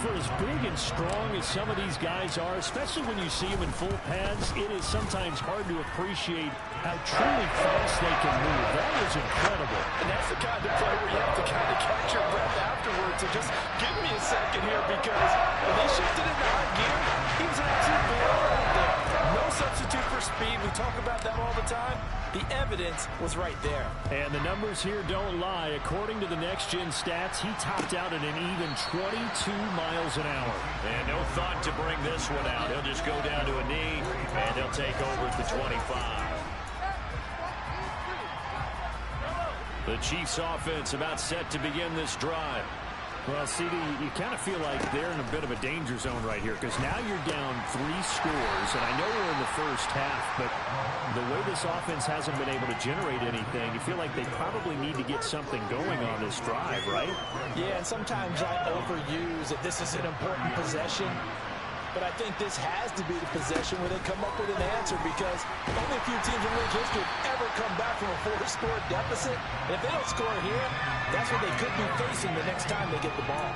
For as big and strong as some of these guys are, especially when you see them in full pads, it is sometimes hard to appreciate how truly fast they can move. That is incredible. And that's the kind of play where you have to kind of catch your breath afterwards. So just give me a second here, because when they shifted into high gear, he was absolutely blown out there. No substitute for speed. We talk about that all the time. The evidence was right there. And the numbers here don't lie. According to the Next Gen stats, he topped out at an even 22 miles an hour. And no thought to bring this one out. He'll just go down to a knee, and he'll take over at the 25. The Chiefs offense about set to begin this drive. Well, CD, you kind of feel like they're in a bit of a danger zone right here, because now you're down 3 scores, and I know we're in the first half, but the way this offense hasn't been able to generate anything, you feel like they probably need to get something going on this drive, right? Yeah, and sometimes I overuse that this is an important possession, but I think this has to be the possession where they come up with an answer, because only a few teams in league history have ever come back from a 4-score deficit. And if they don't score here, that's what they could be facing the next time they get the ball.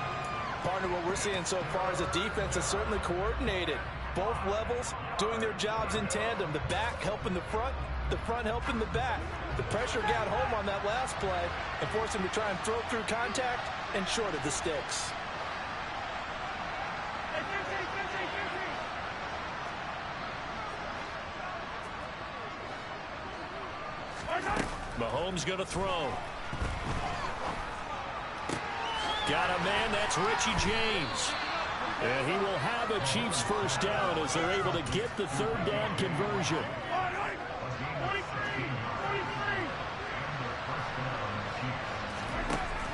Partner, what we're seeing so far is a defense that's certainly coordinated. Both levels doing their jobs in tandem. The back helping the front helping the back. The pressure got home on that last play and forced him to try and throw through contact and short of the sticks. Mahomes going to throw. Got a man, that's Richie James. And he will have a Chiefs first down as they're able to get the third down conversion.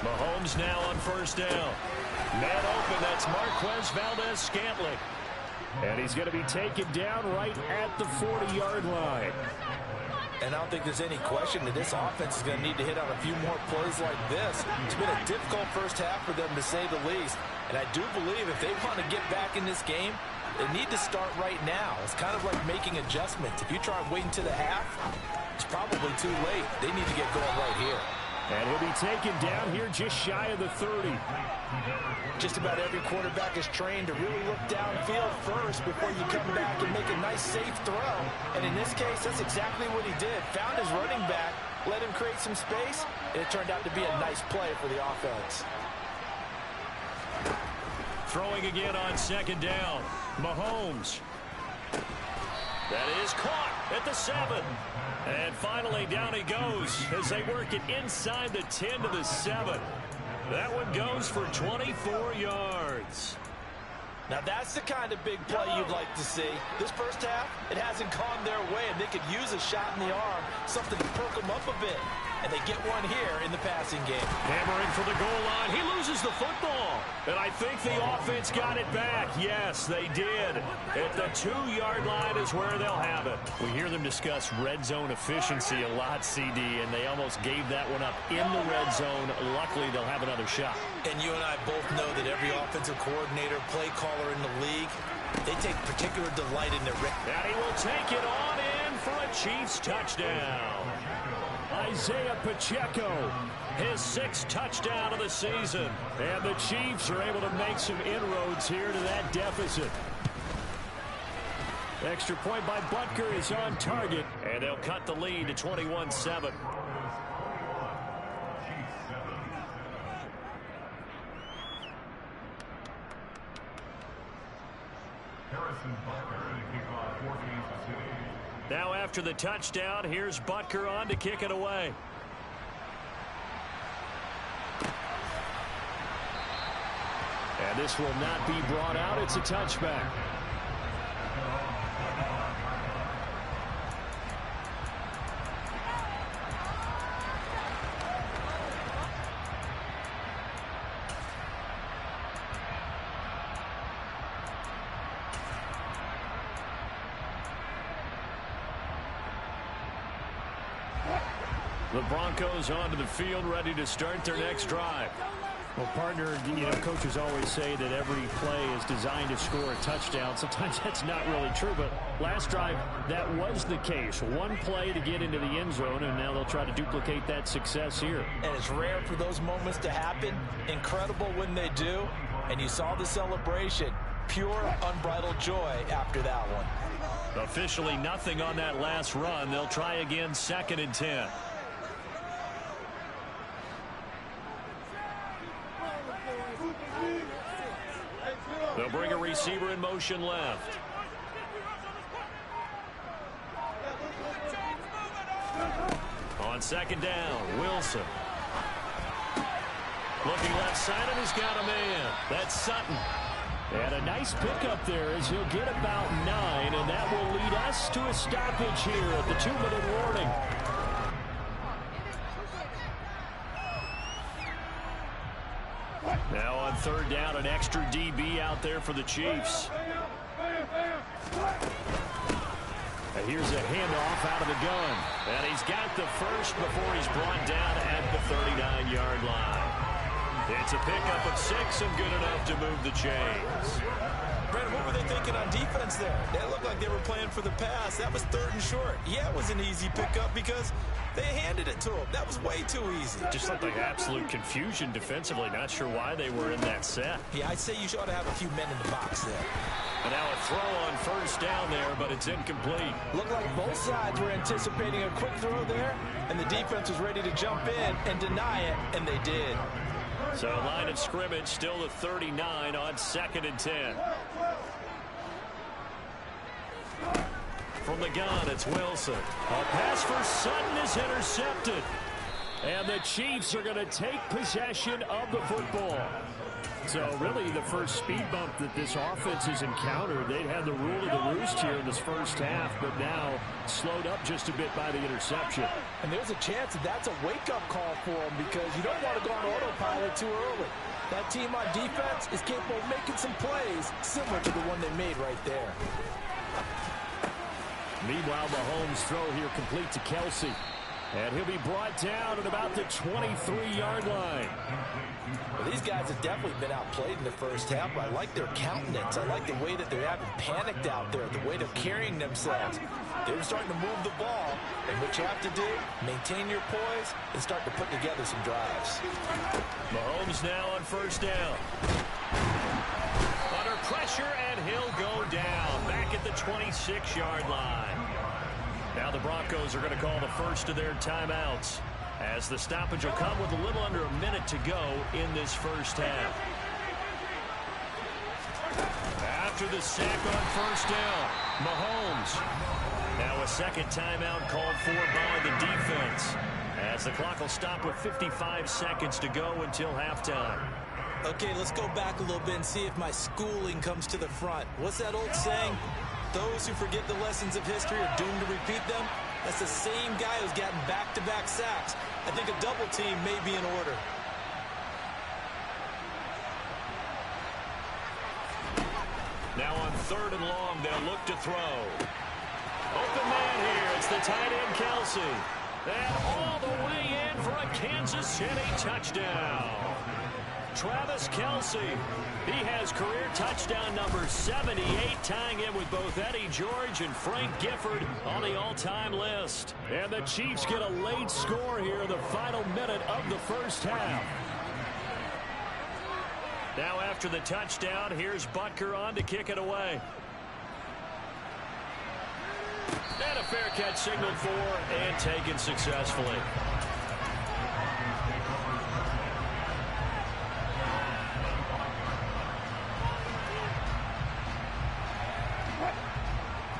Mahomes now on first down. Man open, that's Marquez Valdes-Scantling. And he's going to be taken down right at the 40-yard line. And I don't think there's any question that this offense is going to need to hit on a few more plays like this. It's been a difficult first half for them, to say the least. And I do believe if they want to get back in this game, they need to start right now. It's kind of like making adjustments. If you try waiting to the half, it's probably too late. They need to get going right here. And he'll be taken down here just shy of the 30. Just about every quarterback is trained to really look downfield first before you come back and make a nice, safe throw. And in this case, that's exactly what he did. Found his running back, let him create some space, and it turned out to be a nice play for the offense. Throwing again on second down. Mahomes. That is caught at the 7. And finally down he goes as they work it inside the 10 to the 7. That one goes for 24 yards. Now that's the kind of big play you'd like to see. This first half, it hasn't gone their way, and they could use a shot in the arm, something to perk them up a bit. And they get one here in the passing game. Hammering for the goal line. He loses the football. And I think the offense got it back. Yes, they did. At the 2-yard line is where they'll have it. We hear them discuss red zone efficiency a lot, CD, and they almost gave that one up in the red zone. Luckily, they'll have another shot. And you and I both know that every offensive coordinator, play caller in the league, they take particular delight in their... And he will take it on in for a Chiefs touchdown. Isaiah Pacheco, his 6th touchdown of the season. And the Chiefs are able to make some inroads here to that deficit. Extra point by Butker is on target. And they'll cut the lead to 21-7. Now after the touchdown, here's Butker on to kick it away. And this will not be brought out. It's a touchback. The Broncos onto the field, ready to start their next drive. Well, partner, coaches always say that every play is designed to score a touchdown. Sometimes that's not really true, but last drive, that was the case. One play to get into the end zone, and now they'll try to duplicate that success here. And it's rare for those moments to happen. Incredible when they do. And you saw the celebration. Pure, unbridled joy after that one. Officially nothing on that last run. They'll try again, 2nd and 10. They'll bring a receiver in motion left. On 2nd down, Wilson. Looking left side, and he's got a man. That's Sutton. And a nice pickup there as he'll get about 9, and that will lead us to a stoppage here at the 2-minute warning. Now on 3rd down, an extra DB out there for the Chiefs. And here's a handoff out of the gun. And he's got the first before he's brought down at the 39-yard line. It's a pickup of 6 and good enough to move the chains. Brandon, what were they thinking on defense there? They looked like they were playing for the pass. That was 3rd and short. Yeah, it was an easy pickup because they handed it to him. That was way too easy. Just looked like absolute confusion defensively. Not sure why they were in that set. Yeah, I'd say you ought to have a few men in the box there. And now a throw on 1st down there, but it's incomplete. Looked like both sides were anticipating a quick throw there, and the defense was ready to jump in and deny it, and they did. So line of scrimmage still the 39 on 2nd and 10. From the gun, it's Wilson. A pass for Sutton is intercepted. And the Chiefs are going to take possession of the football. So really the first speed bump that this offense has encountered. They'd had the rule of the roost here in this first half, but now slowed up just a bit by the interception. And there's a chance that that's a wake-up call for them because you don't want to go on autopilot too early. That team on defense is capable of making some plays similar to the one they made right there. Meanwhile, Mahomes' throw here complete to Kelsey. And he'll be brought down at about the 23-yard line. Well, these guys have definitely been outplayed in the first half, but I like their countenance. I like the way that they haven't panicked out there, the way they're carrying themselves. They're starting to move the ball, and what you have to do, maintain your poise and start to put together some drives. Mahomes now on 1st down. Under pressure, and he'll go down back at the 26-yard line. Now the Broncos are going to call the first of their timeouts as the stoppage will come with a little under a minute to go in this first half. After the sack on 1st down, Mahomes. Now a 2nd timeout called for by the defense as the clock will stop with 55 seconds to go until halftime. Okay, let's go back a little bit and see if my schooling comes to the front. What's that old saying? Those who forget the lessons of history are doomed to repeat them. That's the same guy who's gotten back-to-back sacks. I think a double team may be in order. Now on 3rd and long, they'll look to throw. Open man here. It's the tight end, Kelsey. And all the way in for a Kansas City touchdown. Travis Kelce. He has career touchdown number 78, tying in with both Eddie George and Frank Gifford on the all-time list. And the Chiefs get a late score here in the final minute of the first half. Now after the touchdown, here's Butker on to kick it away. And a fair catch signaled for and taken successfully.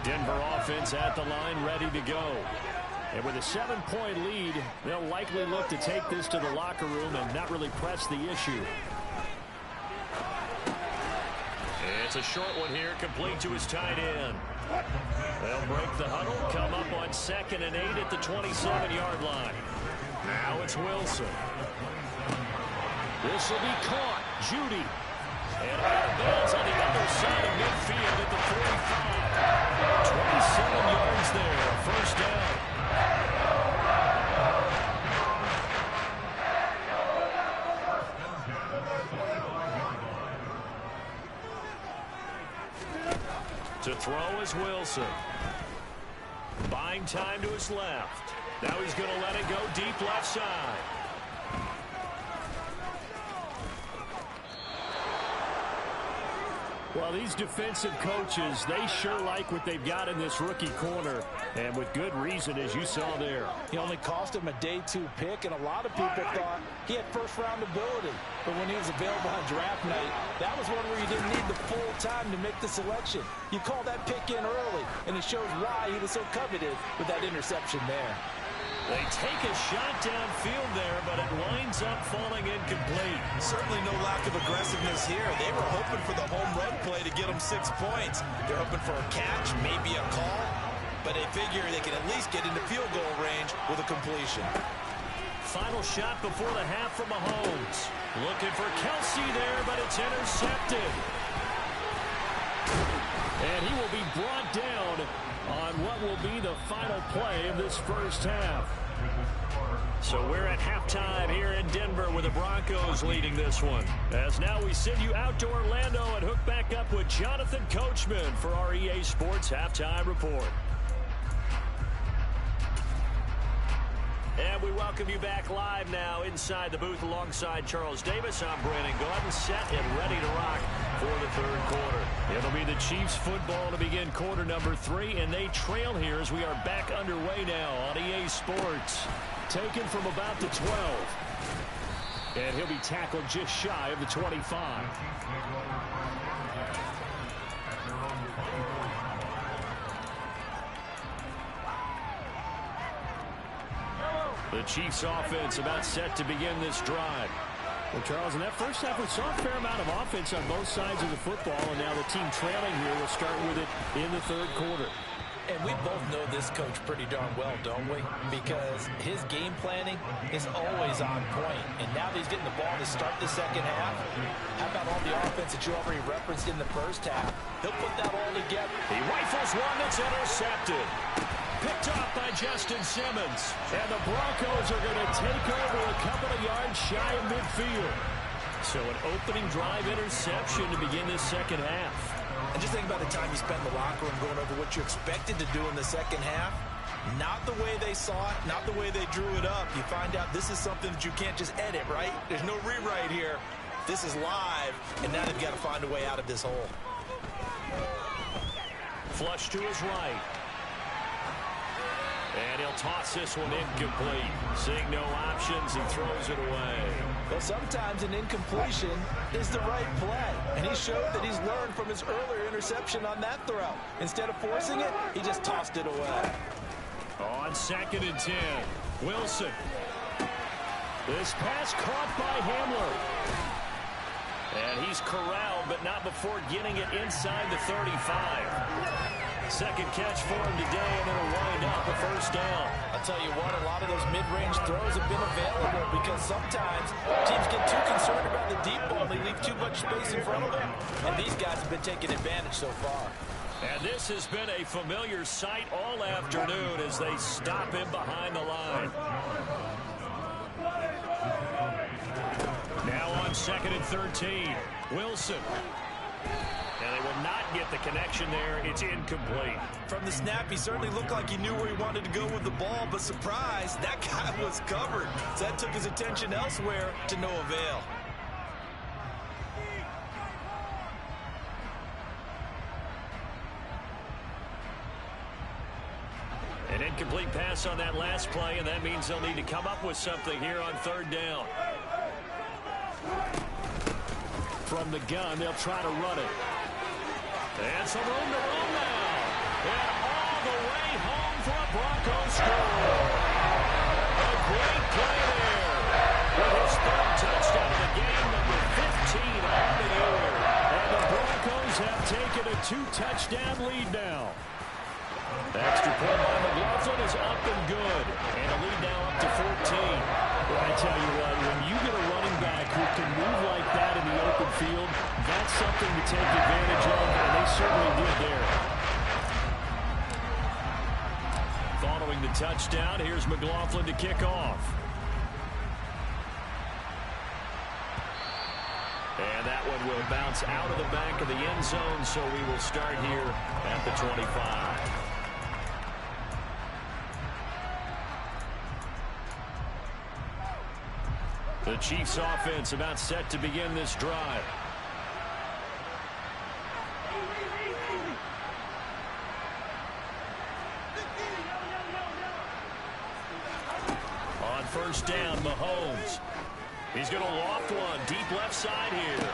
Denver offense at the line, ready to go. And with a 7-point lead, they'll likely look to take this to the locker room and not really press the issue. It's a short one here, complete to his tight end. They'll break the huddle, come up on 2nd and 8 at the 27-yard line. Now it's Wilson. This will be caught. Judy. And out of bounds on the other side of midfield at the 45. 27 yards there, 1st down. To throw is Wilson. Buying time to his left. Now he's going to let it go deep left side. Well, these defensive coaches, they sure like what they've got in this rookie corner, and with good reason, as you saw there. He only cost him a day 2 pick, and a lot of people thought he had first-round ability. But when he was available on draft night, that was one where you didn't need the full time to make the selection. You call that pick in early, and it shows why he was so coveted with that interception there. They take a shot downfield there, but it winds up falling incomplete. Certainly no lack of aggressiveness here. They were hoping for the home run play to get them 6 points. They're hoping for a catch, maybe a call, but they figure they can at least get into field goal range with a completion. Final shot before the half from Mahomes. Looking for Kelsey there, but it's intercepted. And he will be brought down on what will be the final play of this first half. So we're at halftime here in Denver with the Broncos leading this one. As now we send you out to Orlando and hook back up with Jonathan Coachman for our EA Sports Halftime Report. And we welcome you back live now inside the booth alongside Charles Davis. I'm Brandon Gaudin, set and ready to rock for the third quarter. It'll be the Chiefs football to begin quarter number 3, and they trail here as we are back underway now on EA Sports. Taken from about the 12. And he'll be tackled just shy of the 25. The Chiefs offense about set to begin this drive. Well, Charles, in that first half, we saw a fair amount of offense on both sides of the football, and now the team trailing here will start with it in the third quarter. And we both know this coach pretty darn well, don't we? Because his game planning is always on point. And now that he's getting the ball to start the second half, how about all the offense that you already referenced in the first half? He'll put that all together. He rifles one that's intercepted. Picked off by Justin Simmons. And the Broncos are going to take over a couple of yards shy of midfield. So an opening drive interception to begin this second half. And just think about the time you spend in the locker room going over what you expected to do in the second half. Not the way they saw it, not the way they drew it up. You find out this is something that you can't just edit, right? There's no rewrite here. This is live, and now they've got to find a way out of this hole. Flush to his right. And he'll toss this one incomplete. Seeing no options, he throws it away. Well, sometimes an incompletion is the right play. And he showed that he's learned from his earlier interception on that throw. Instead of forcing it, he just tossed it away. On 2nd and 10, Wilson. This pass caught by Hamler. And he's corralled, but not before getting it inside the 35. Second catch for him today, and it'll wind up a first down. I'll tell you what, a lot of those mid-range throws have been available because sometimes teams get too concerned about the deep ball and they leave too much space in front of them. And these guys have been taking advantage so far. And this has been a familiar sight all afternoon as they stop him behind the line. Now on 2nd and 13, Wilson. And they will not get the connection there. It's incomplete. From the snap, he certainly looked like he knew where he wanted to go with the ball, but surprise, that guy was covered. So that took his attention elsewhere to no avail. An incomplete pass on that last play, and that means they'll need to come up with something here on 3rd down. From the gun, they'll try to run it. And some room to run now. And all the way home for a Broncos score. A great play there. With his 3rd touchdown of the game, number 15 on the year. And the Broncos have taken a 2-touchdown lead now. Extra point by McLaughlin is up and good. And a lead now up to 14. Well, I tell you what, when you get a running back who can move like that in the open field, that's something to take advantage of, and they certainly did there. Following the touchdown, here's McLaughlin to kick off. And that one will bounce out of the back of the end zone, so we will start here at the 25. The Chiefs offense about set to begin this drive. first down. Mahomes. He's going to loft one deep left side here.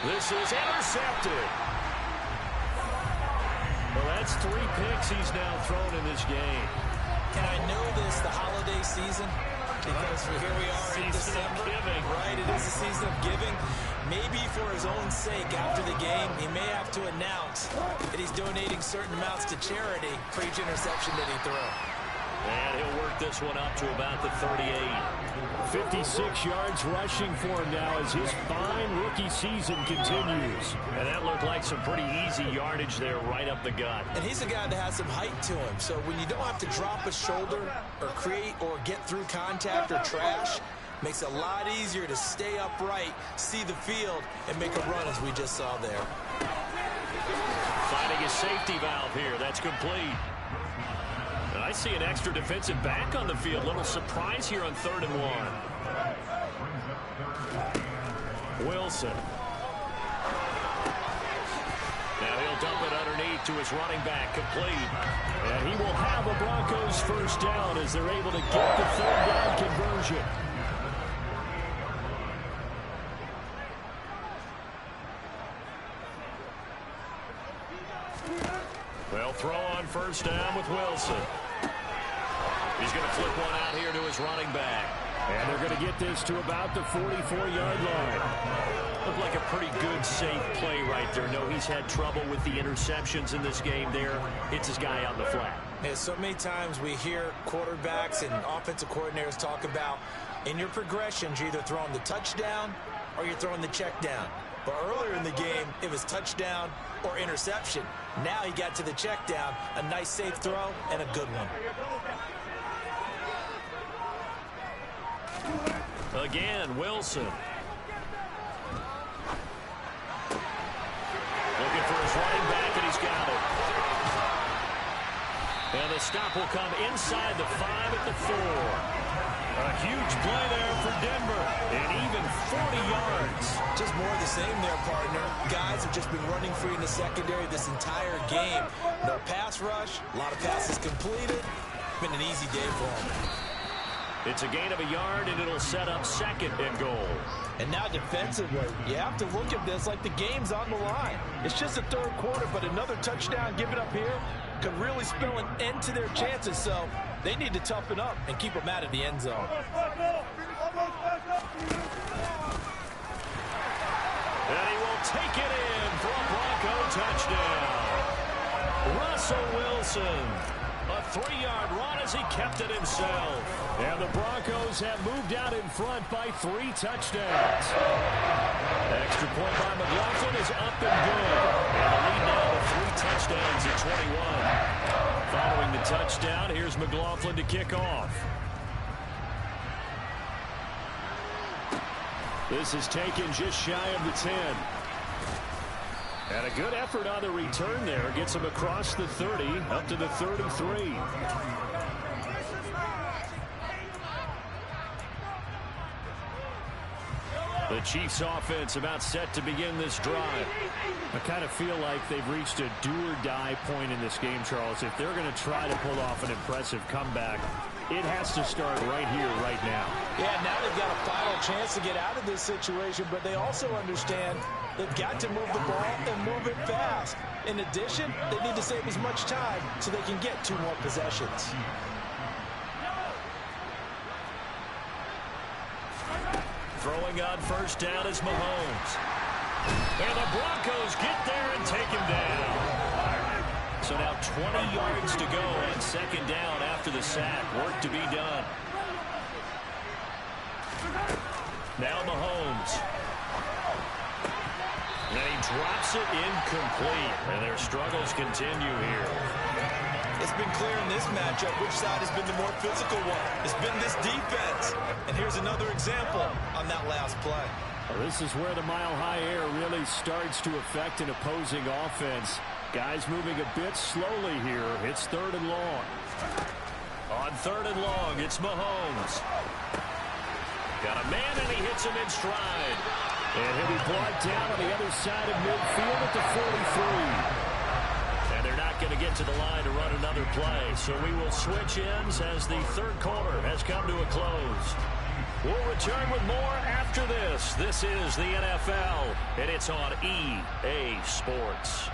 This is intercepted. Well, that's 3 picks he's now thrown in this game. Can I know this the holiday season? Because here we are in December, right? It is the season of giving. Maybe for his own sake, after the game, he may have to announce that he's donating certain amounts to charity for each interception that he throws. And he'll work this one up to about the 38. 56 yards rushing for him now as his fine rookie season continues. And that looked like some pretty easy yardage there right up the gut. And he's a guy that has some height to him. So when you don't have to drop a shoulder or create or get through contact or trash, makes it a lot easier to stay upright, see the field, and make a run as we just saw there. Finding a safety valve here. That's complete. I see an extra defensive back on the field. Little surprise here on 3rd and 1. Wilson. Now he'll dump it underneath to his running back, complete. And he will have a Broncos first down as they're able to get the 3rd down conversion. Well, throw on first down with Wilson. He's going to flip one out here to his running back. And they're going to get this to about the 44-yard line. Looked like a pretty good, safe play right there. No, he's had trouble with the interceptions in this game there. Hits his guy on the flat. Yeah, so many times we hear quarterbacks and offensive coordinators talk about in your progressions, you're either throwing the touchdown or you're throwing the check down. But earlier in the game, it was touchdown or interception. Now he got to the check down, a nice safe throw, and a good one. Again, Wilson. Looking for his running back, and he's got it. And the stop will come inside the 5 at the 4. A huge play there for Denver, and even 40 yards. Just more of the same there, partner. Guys have just been running free in the secondary this entire game. No pass rush, a lot of passes completed. Been an easy day for them. It's a gain of a yard, and it'll set up 2nd and goal. And now defensively, you have to look at this like the game's on the line. It's just the 3rd quarter, but another touchdown given up here could really spell an end to their chances. So they need to toughen up and keep them out of the end zone. And he will take it in for a Bronco touchdown. Russell Wilson. A 3-yard run as he kept it himself. And the Broncos have moved out in front by 3 touchdowns. Extra point by McLaughlin is up and good. And the lead now to 3 touchdowns at 21. Following the touchdown, here's McLaughlin to kick off. This is taken just shy of the 10. And a good effort on the return there. Gets him across the 30, up to the 33. The Chiefs offense about set to begin this drive. I kind of feel like they've reached a do-or-die point in this game, Charles. If they're going to try to pull off an impressive comeback, it has to start right here, right now. Yeah, now they've got a final chance to get out of this situation, but they also understand they've got to move the ball and move it fast. In addition, they need to save as much time so they can get 2 more possessions. Throwing on first down is Mahomes. And the Broncos get there and take him down. So now 20 yards to go on 2nd down after the sack. Work to be done. Now Mahomes. And he drops it incomplete. And their struggles continue here. It's been clear in this matchup which side has been the more physical one. It's been this defense. And here's another example on that last play. Well, this is where the mile-high air really starts to affect an opposing offense. Guys moving a bit slowly here. It's 3rd and long. On 3rd and long, it's Mahomes. Got a man, and he hits him in stride. And he'll be brought down on the other side of midfield at the 43. And they're not not going to get to the line to run another play. So we will switch ends as the third quarter has come to a close. We'll return with more after this. This is the NFL, and it's on EA Sports.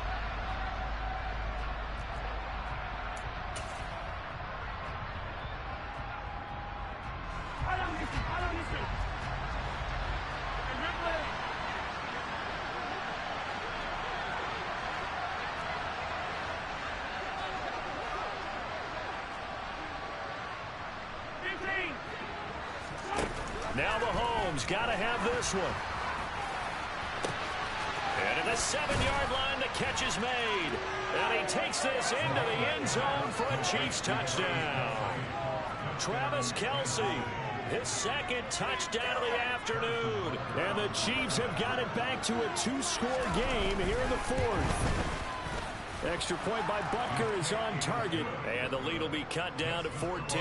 Now Mahomes got to have this one. And at the 7-yard line, the catch is made. And he takes this into the end zone for a Chiefs touchdown. Travis Kelce, his second touchdown of the afternoon. And the Chiefs have got it back to a 2-score game here in the fourth. Extra point by Butker is on target. And the lead will be cut down to 14.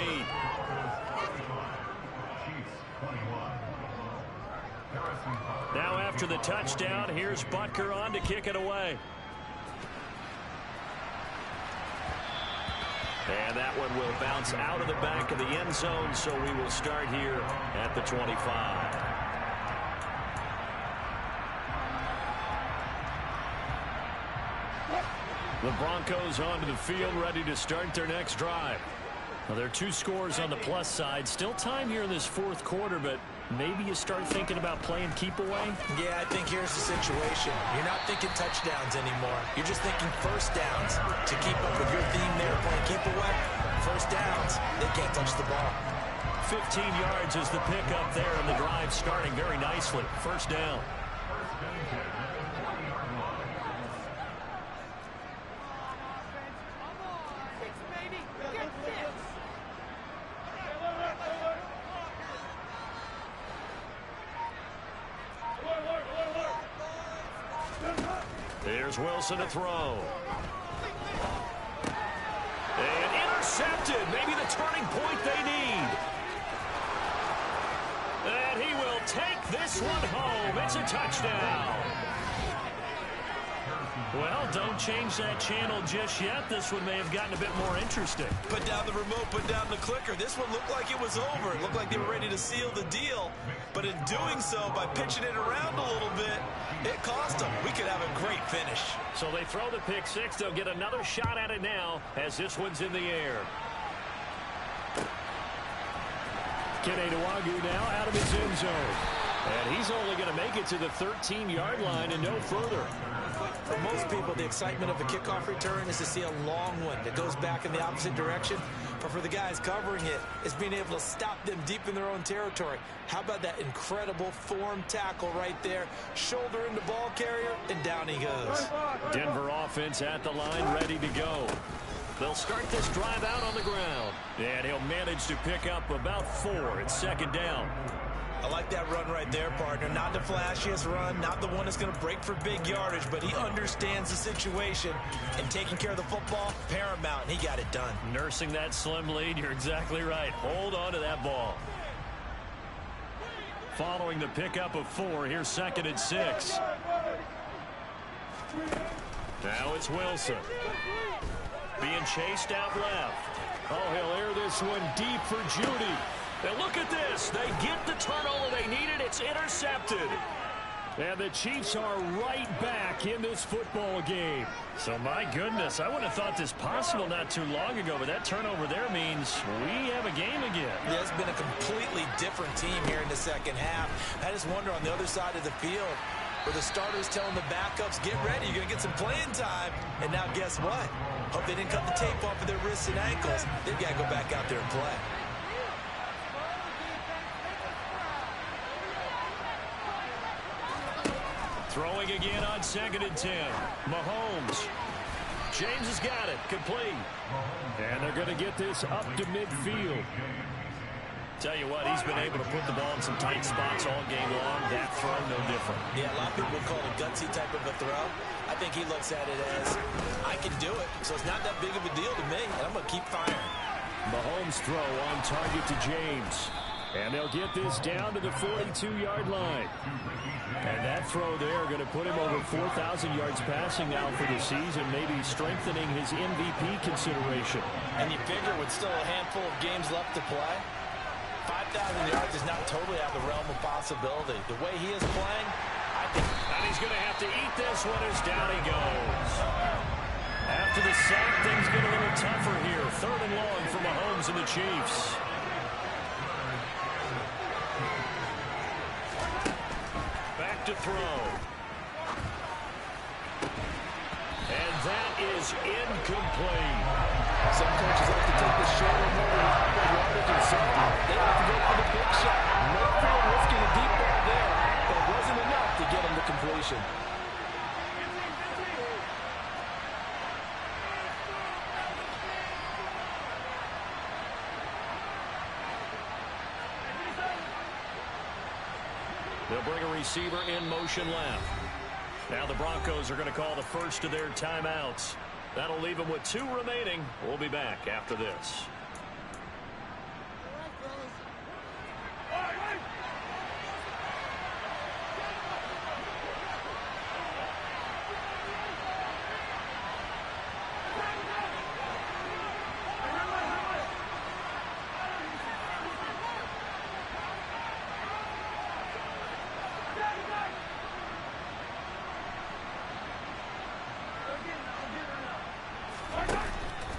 Now after the touchdown, here's Butker on to kick it away. And that one will bounce out of the back of the end zone, so we will start here at the 25. The Broncos onto the field, ready to start their next drive. Well, there are 2 scores on the plus side. Still time here in this fourth quarter, but maybe you start thinking about playing keep away? Yeah, I think here's the situation. You're not thinking touchdowns anymore. You're just thinking first downs. To keep up with your theme there, playing keep away, first downs, they can't touch the ball. 15 yards is the pickup there, and the drive starting very nicely. First down. Here's Wilson to throw. And intercepted. Maybe the turning point they need. And he will take this one home. It's a touchdown. Well, don't change that channel just yet. This one may have gotten a bit more interesting. Put down the remote, put down the clicker. This one looked like it was over. It looked like they were ready to seal the deal. But in doing so, by pitching it around a little bit, it cost them. We could have a great finish. So they throw the pick six. They'll get another shot at it now as this one's in the air. Kene Nwangwu now out of his end zone. And he's only going to make it to the 13-yard line and no further. For most people, the excitement of a kickoff return is to see a long one that goes back in the opposite direction. But for the guys covering it, it's being able to stop them deep in their own territory. How about that incredible form tackle right there? Shoulder into ball carrier, and down he goes. Denver offense at the line, ready to go. They'll start this drive out on the ground. And he'll manage to pick up about 4. It's second down. I like that run right there, partner. Not the flashiest run, not the one that's going to break for big yardage, but he understands the situation, and taking care of the football, paramount, and he got it done. Nursing that slim lead, you're exactly right. Hold on to that ball. Following the pickup of 4, here's second and 6. Now it's Wilson. Being chased out left. Oh, he'll air this one deep for Judy. Now look at this. They get the turnover they needed. It's intercepted. And the Chiefs are right back in this football game. So, my goodness, I would have thought this possible not too long ago, but that turnover there means we have a game again. Yeah, it's been a completely different team here in the second half. I just wonder on the other side of the field, where the starters telling the backups, get ready, you're going to get some playing time. And now guess what? Hope they didn't cut the tape off of their wrists and ankles. They've got to go back out there and play. Throwing again on second and 10. Mahomes. James has got it. Complete. And they're going to get this up to midfield. Tell you what, he's been able to put the ball in some tight spots all game long. That throw, no different. Yeah, a lot of people would call it a gutsy type of a throw. I think he looks at it as, I can do it, so it's not that big of a deal to me, and I'm going to keep firing. Mahomes' throw on target to James. And they'll get this down to the 42-yard line. And that throw there going to put him over 4,000 yards passing now for the season, maybe strengthening his MVP consideration. And you figure with still a handful of games left to play, 5,000 yards is not totally out of the realm of possibility. The way he is playing, I think... And he's going to have to eat this one as down he goes. After the sack, things get a little tougher here. 3rd and long for Mahomes and the Chiefs. Back to throw. And that is incomplete. Some coaches like to take the shorter, more yardage and so they have to go for the big shot. Mayfield risking a deep ball there, but it wasn't enough to get him to completion. They'll bring a receiver in motion left. Now the Broncos are going to call the first of their timeouts. That'll leave them with 2 remaining. We'll be back after this.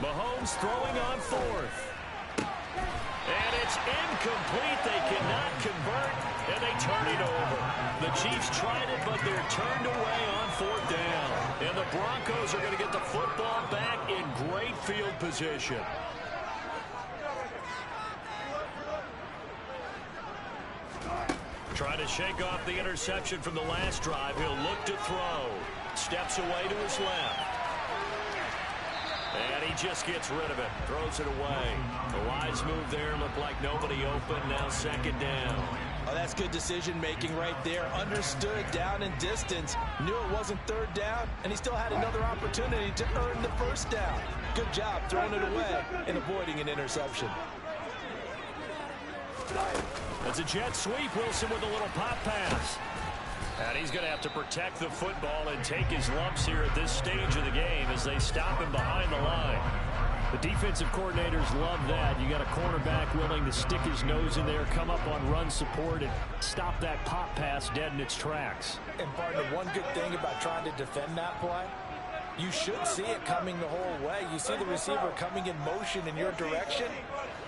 Mahomes throwing on 4th. And it's incomplete. They cannot convert, and they turn it over. The Chiefs tried it, but they're turned away on 4th down. And the Broncos are going to get the football back in great field position. Trying to shake off the interception from the last drive. He'll look to throw. Steps away to his left. And he just gets rid of it. Throws it away. The wise move there. Looked like nobody open. Now 2nd down. Oh, that's good decision-making right there. Understood down and distance. Knew it wasn't 3rd down, and he still had another opportunity to earn the 1st down. Good job throwing it away and avoiding an interception. That's a jet sweep. Wilson with a little pop pass. And he's going to have to protect the football and take his lumps here at this stage of the game as they stop him behind the line. The defensive coordinators love that. You got a cornerback willing to stick his nose in there, come up on run support, and stop that pop pass dead in its tracks. And partner, one good thing about trying to defend that play, you should see it coming the whole way. You see the receiver coming in motion in your direction.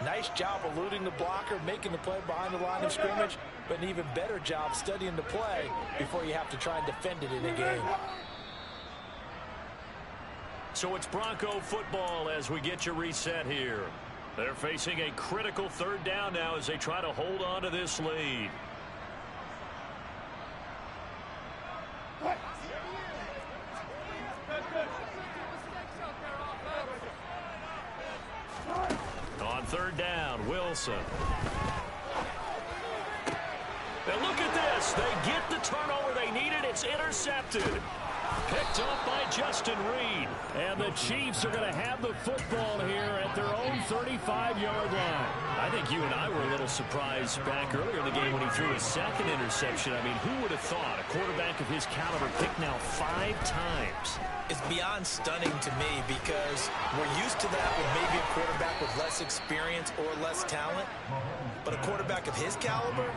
Nice job eluding the blocker, making the play behind the line of scrimmage, but an even better job studying the play before you have to try and defend it in a game. So it's Bronco football as we get you reset here. They're facing a critical 3rd down now as they try to hold on to this lead. On 3rd down, Wilson. Now look at this. They get the turnover they needed. It's intercepted. Picked off by Justin Reed. And the Chiefs are going to have the football here at their own 35-yard line. I think you and I were a little surprised back earlier in the game when he threw his 2nd interception. I mean, who would have thought a quarterback of his caliber picked now 5 times? It's beyond stunning to me because we're used to that with maybe a quarterback with less experience or less talent. But a quarterback of his caliber,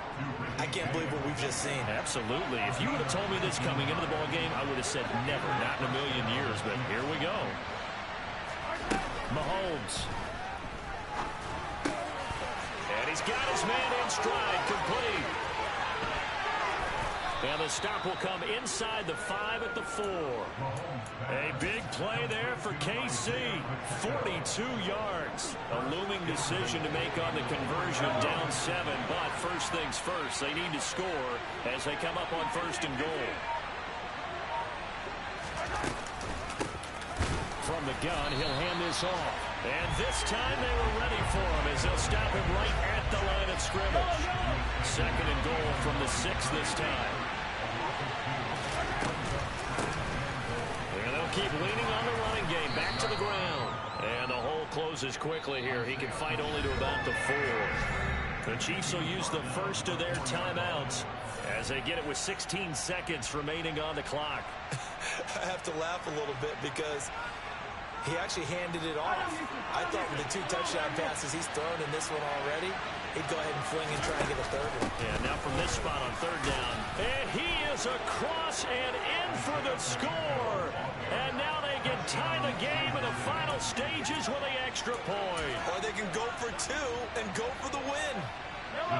I can't believe what we've just seen. Absolutely. If you would have told me this coming into the ball game, I would have said never, not in a million years. But here we go. Mahomes. And he's got his man in stride, complete. And the stop will come inside the 5 at the 4. A big play there for KC. 42 yards. A looming decision to make on the conversion, down 7. But first things first, they need to score as they come up on 1st and goal. From the gun, he'll hand this off. And this time they were ready for him as they'll stop him right at the line of scrimmage. 2nd and goal from the 6 this time. And they'll keep leaning on the running game back to the ground. And the hole closes quickly here. He can fight only to about the 4. The Chiefs will use the first of their timeouts as they get it with 16 seconds remaining on the clock. I have to laugh a little bit because he actually handed it off. I thought with the 2 touchdown passes he's thrown in this one already, he'd go ahead and fling and try and get a third one. Yeah, now from this spot on third down. And he is across and in for the score. And now they can tie the game in the final stages with the extra point. Or they can go for 2 and go for the win.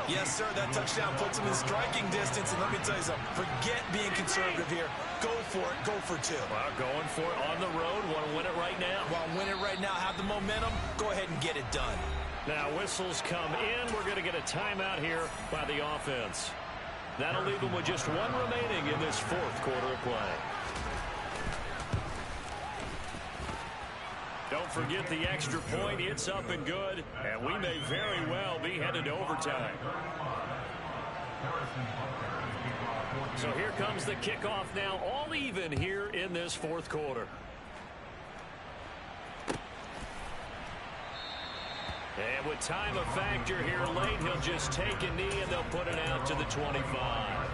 Yes, sir, that touchdown puts him in striking distance. And let me tell you something, forget being conservative here. Go for it, go for 2. Well, going for it on the road. Want to win it right now. Want to win it right now, have the momentum, go ahead and get it done. Now whistles come in. We're going to get a timeout here by the offense. That'll leave them with just 1 remaining in this 4th quarter of play. Don't forget the extra point. It's up and good. And we may very well be headed to overtime. So here comes the kickoff now. All even here in this 4th quarter. And with time a factor here late, he'll just take a knee and they'll put it out to the 25.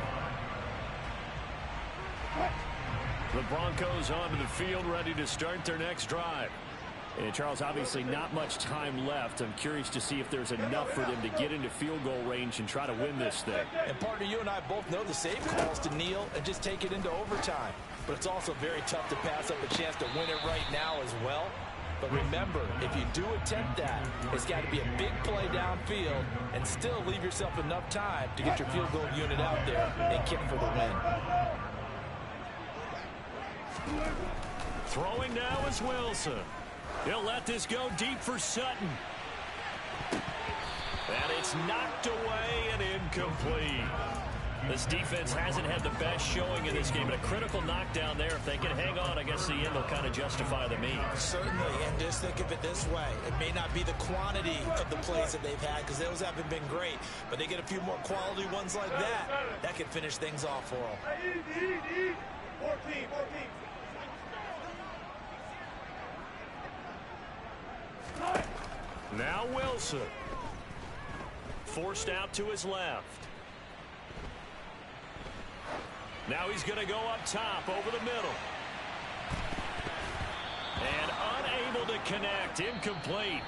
The Broncos onto the field ready to start their next drive. And Charles, obviously not much time left. I'm curious to see if there's enough for them to get into field goal range and try to win this thing. And partner, you and I both know the safe calls to kneel and just take it into overtime. But it's also very tough to pass up a chance to win it right now as well. But remember, if you do attempt that, it's got to be a big play downfield and still leave yourself enough time to get your field goal unit out there and kick for the win. Throwing now is Wilson. He'll let this go deep for Sutton. And it's knocked away and incomplete. This defense hasn't had the best showing in this game. But a critical knockdown there. If they can hang on, I guess the end will kind of justify the means. Certainly, and just think of it this way. It may not be the quantity of the plays that they've had because those haven't been great. But they get a few more quality ones like that. That could finish things off for them. 14. Now Wilson. Forced out to his left. Now he's going to go up top over the middle. And unable to connect. Incomplete.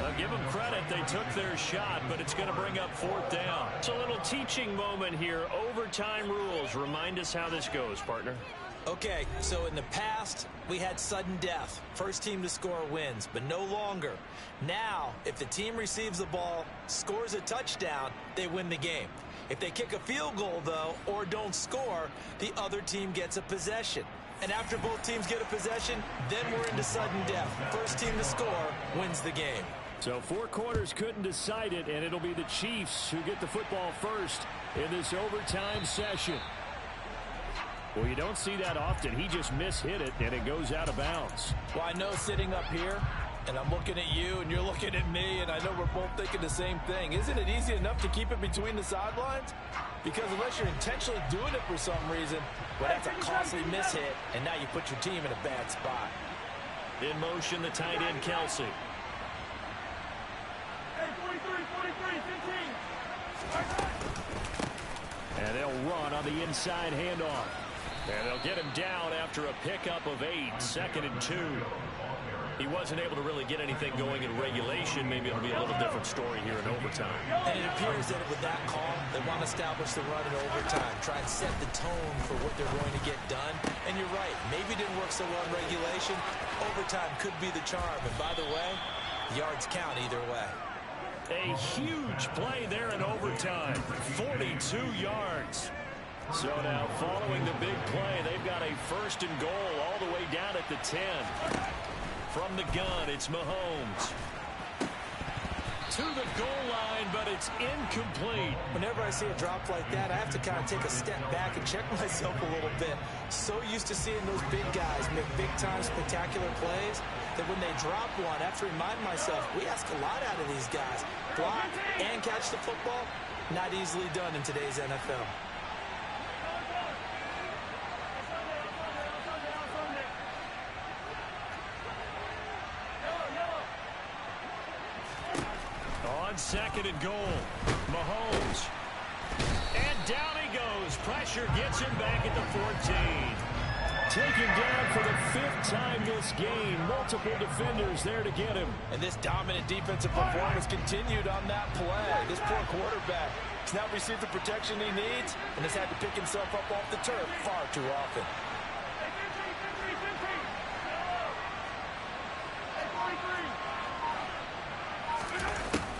I'll give them credit. They took their shot, but it's going to bring up 4th down. It's a little teaching moment here. Overtime rules. Remind us how this goes, partner. Okay, so in the past, we had sudden death. First team to score wins, but no longer. Now, if the team receives the ball, scores a touchdown, they win the game. If they kick a field goal, though, or don't score, the other team gets a possession. And after both teams get a possession, then we're into sudden death. First team to score wins the game. So 4 quarters couldn't decide it, and it'll be the Chiefs who get the football first in this overtime session. Well, you don't see that often. He just mishit it, and it goes out of bounds. Well, I know sitting up here, and I'm looking at you, and you're looking at me, and I know we're both thinking the same thing. Isn't it easy enough to keep it between the sidelines? Because unless you're intentionally doing it for some reason, well, that's a costly mishit, and now you put your team in a bad spot. In motion, the tight end, Kelsey. Hey, 43, 15. And they'll run on the inside handoff. And they'll get him down after a pickup of 8, 2nd and 2. He wasn't able to really get anything going in regulation. Maybe it'll be a little different story here in overtime. And it appears that with that call, they want to establish the run in overtime, try and set the tone for what they're going to get done. And you're right, maybe it didn't work so well in regulation. Overtime could be the charm. And by the way, yards count either way. A huge play there in overtime. 42 yards. So now following the big play, they've got a 1st and goal all the way down at the 10. From the gun, it's Mahomes. To the goal line, but it's incomplete. Whenever I see a drop like that, I have to kind of take a step back and check myself a little bit. So used to seeing those big guys make big-time spectacular plays that when they drop one, I have to remind myself, we ask a lot out of these guys. Block and catch the football, not easily done in today's NFL. second and goal. Mahomes. And down he goes. Pressure gets him back at the 14. Taken down for the 5th time this game. Multiple defenders there to get him. And this dominant defensive performance continued on that play. This poor quarterback has now received the protection he needs and has had to pick himself up off the turf far too often.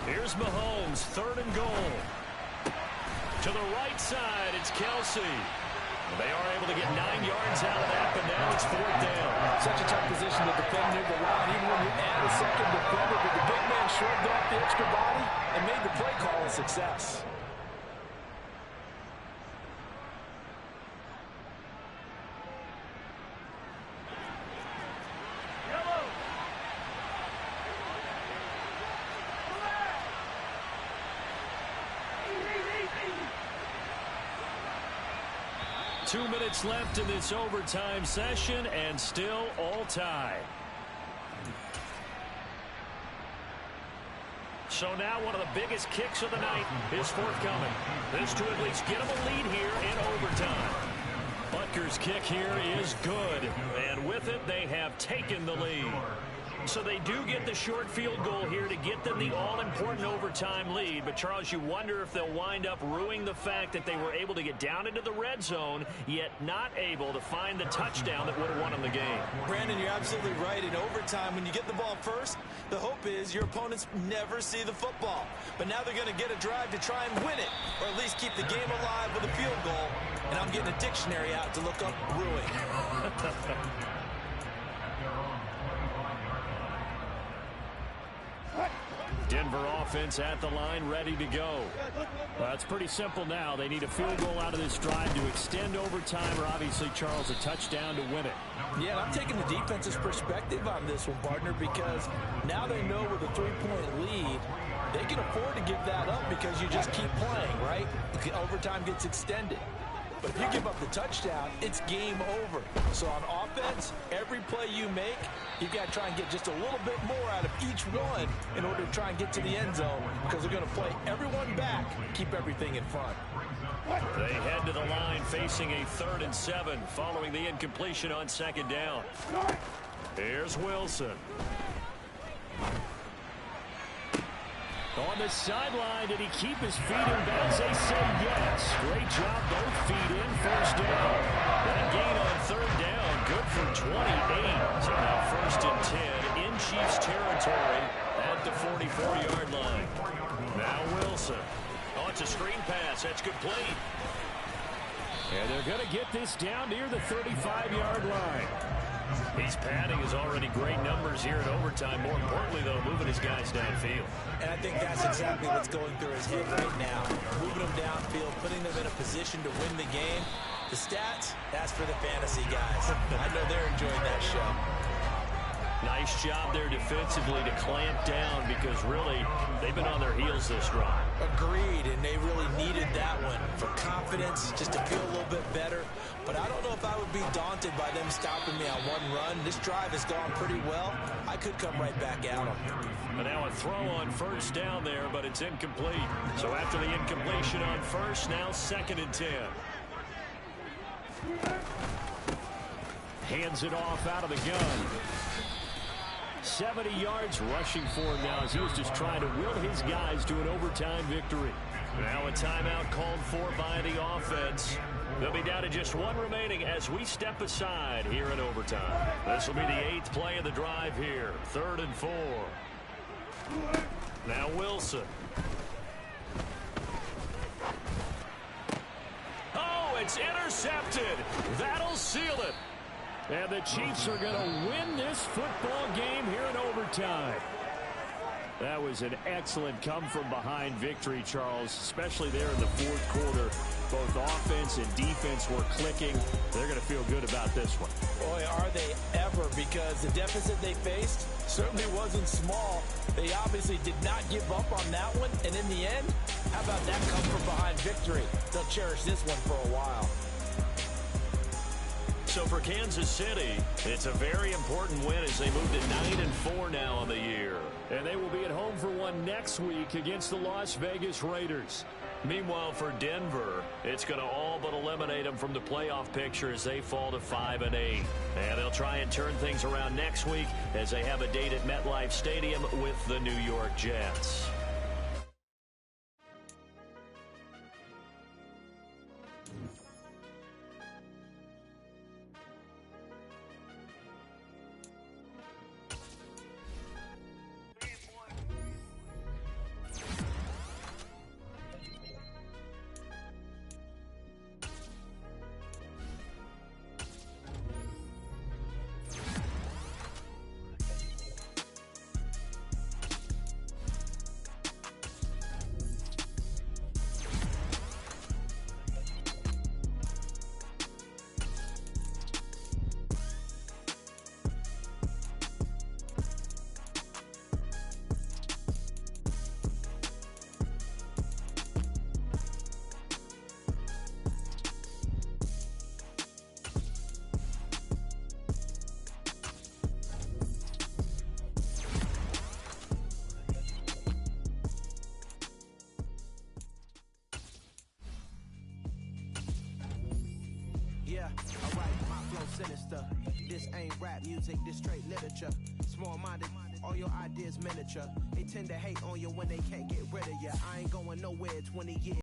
Here's Mahomes, 3rd and goal. To the right side, it's Kelsey. They are able to get 9 yards out of that, but now it's 4th down. Such a tough position to defend near the line, even when you add a second defender, but the big man shrugged off the extra body and made the play call a success. Yellow. 2 minutes left in this overtime session, and still all tie. So now one of the biggest kicks of the night is forthcoming. This to at least get them a lead here in overtime. Butker's kick here is good, and with it they have taken the lead. So they do get the short field goal here to get them the all-important overtime lead. But, Charles, you wonder if they'll wind up ruining the fact that they were able to get down into the red zone, yet not able to find the touchdown that would have won them the game. Brandon, you're absolutely right. In overtime, when you get the ball first, the hope is your opponents never see the football. But now they're going to get a drive to try and win it, or at least keep the game alive with a field goal. And I'm getting a dictionary out to look up ruin. Denver offense at the line, ready to go. Well, it's pretty simple now. They need a field goal out of this drive to extend overtime, or obviously, Charles, a touchdown to win it. Yeah, I'm taking the defense's perspective on this one, partner, because now they know with a 3-point lead, they can afford to give that up because you just keep playing, right? The overtime gets extended. But if you give up the touchdown, it's game over. So on offense, every play you make, you've got to try and get just a little bit more out of each one in order to try and get to the end zone, because they're going to play everyone back, keep everything in front. They head to the line facing a 3rd and 7 following the incompletion on 2nd down. Here's Wilson. On the sideline, did he keep his feet in bounds? They say yes. Great job, both feet in, 1st down. That gain on 3rd down, good for 28. So now 1st and 10 in Chiefs territory at the 44-yard line. Now Wilson. Oh, it's a screen pass. That's complete. And they're going to get this down near the 35-yard line. He's padding his already great numbers here in overtime. More importantly, though, moving his guys downfield. And I think that's exactly what's going through his head right now. Moving them downfield, putting them in a position to win the game. The stats, that's for the fantasy guys. I know they're enjoying that show. Nice job there defensively to clamp down, because really they've been on their heels this drive. Agreed, and they really needed that one for confidence, just to feel a little bit better. But I don't know if I would be daunted by them stopping me on one run. This drive has gone pretty well. I could come right back at them. And now a throw on 1st down there, but it's incomplete. So after the incompletion on 1st, now 2nd and 10. Hands it off out of the gun. 70 yards rushing for him now as he was just trying to will his guys to an overtime victory. Now a timeout called for by the offense. They'll be down to just 1 remaining as we step aside here in overtime. This will be the 8th play of the drive here. 3rd and 4. Now Wilson. Oh, it's intercepted. That'll seal it. And the Chiefs are going to win this football game here in overtime. That was an excellent come-from-behind victory, Charles, especially there in the 4th quarter. Both offense and defense were clicking. They're going to feel good about this one. Boy, are they ever, because the deficit they faced certainly wasn't small. They obviously did not give up on that one, and in the end, how about that come-from-behind victory? They'll cherish this one for a while. So for Kansas City, it's a very important win as they move to 9-4 now on the year. And they will be at home for one next week against the Las Vegas Raiders. Meanwhile, for Denver, it's going to all but eliminate them from the playoff picture as they fall to 5-8. And they'll try and turn things around next week as they have a date at MetLife Stadium with the New York Jets. Yeah, alright, my flow sinister. This ain't rap music, this straight literature. Small-minded, all your ideas miniature. They tend to hate on you when they can't get rid of you. I ain't going nowhere 20 years.